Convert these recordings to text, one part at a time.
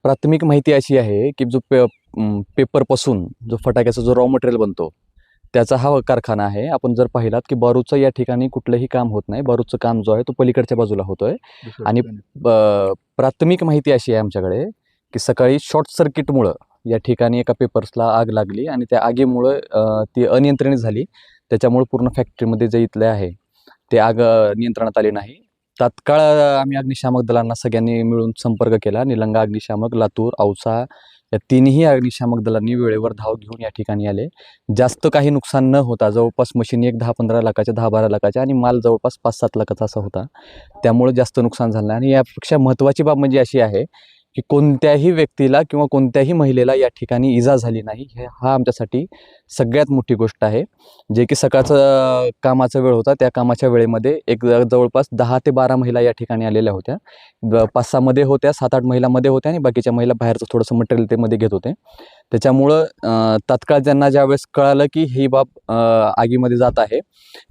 प्राथमिक माहिती अशी आहे की जो पेपरपासून जो फटाक्याचा जो रॉ मटेरियल बनतो त्याचा हा कारखाना आहे. आपण जर पाहिलात की बारूदचं या ठिकाणी कुठलंही काम होत नाही. बारूदचं काम जो आहे तो पलीकडच्या बाजूला होतोय. आणि प्राथमिक माहिती अशी आहे आमच्याकडे की सकाळी शॉर्ट सर्किटमुळं या ठिकाणी एका पेपर्सला आग लागली आणि त्या आगीमुळं ती अनियंत्रित झाली. त्याच्यामुळे पूर्ण फॅक्टरीमध्ये जे इथले आहे ते आग नियंत्रणात आली नाही. तात्काळ आम्ही अग्निशामक दलांना सगळ्यांनी मिळून संपर्क केला. निलंगा अग्निशामक, लातूर, औसा या तिन्ही अग्निशामक दलांनी वेळेवर धाव घेऊन या ठिकाणी आले. जास्त काही नुकसान न होता जवळपास मशीन एक 10-15 लाखाच्या, 10-12 लाखाच्या आणि माल जवळपास 5-7 लाखाचा असा होता. त्यामुळे जास्त नुकसान झालं नाही. आणि यापेक्षा महत्त्वाची बाब म्हणजे अशी आहे की कोणत्याही व्यक्तीला किंवा कोणत्याही महिलेला या ठिकाणी इजा झाली नाही. हा आमच्यासाठी सगळ्यात मोठी गोष्ट आहे. जे की सकाळचं कामाचा वेळ होता, त्या कामाच्या वेळेमध्ये जवळपास 10 ते 12 महिला या ठिकाणी आलेल्या होत्या. 5-6 मध्ये होत्या, 7-8 महिला मध्ये होत्या आणि बाकीच्या महिला बाहेरचं थोडंसं मटेरियल ते मध्ये घेत होते. त्याच्यामुळं तात्काळ ज्यांना ज्यावेळेस कळालं की ही बाब आगीमध्ये जात आहे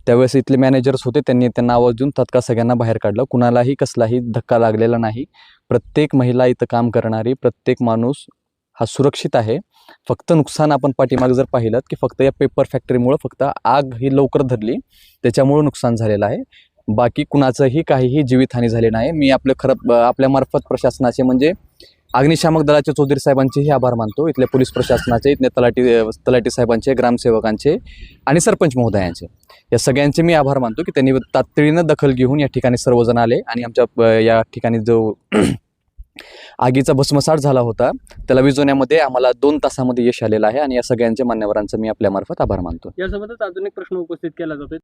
त्यावेळेस इथले मॅनेजर्स होते, त्यांना आवाज देऊन तात्काळ सगळ्यांना बाहेर काढलं. कुणालाही कसलाही धक्का लागलेला नाही. प्रत्येक महिला इथं काम करणारी, प्रत्येक माणूस हा सुरक्षित आहे. फक्त नुकसान आपण पाठीमागे जर पाहिलं की फक्त या पेपर फॅक्टरीमुळं फक्त आग ही लवकर धरली त्याच्यामुळं नुकसान झालेलं आहे. बाकी कुणाचंही काहीही जीवितहानी झाली नाही. मी आपल्या मार्फत प्रशासनाचे म्हणजे अग्निशामक दलाचे चौधरी साहेबांचेही आभार मानतो. इथल्या पोलीस प्रशासनाचे, इथल्या तलाठी साहेबांचे, ग्रामसेवकांचे आणि सरपंच महोदयांचे, या सगळ्यांचे मी आभार मानतो की त्यांनी तातडीनं दखल घेऊन या ठिकाणी सर्वजण आले आणि आमच्या या ठिकाणी जो आगीचा भस्मसात झाला होता त्याला विझवण्यामध्ये आम्हाला 2 तासामध्ये यश आलेलं आहे. आणि या सगळ्यांच्या मान्यवरांचा मी आपल्या मार्फत आभार मानतो. यासोबतच अजून एक प्रश्न उपस्थित केला जातो.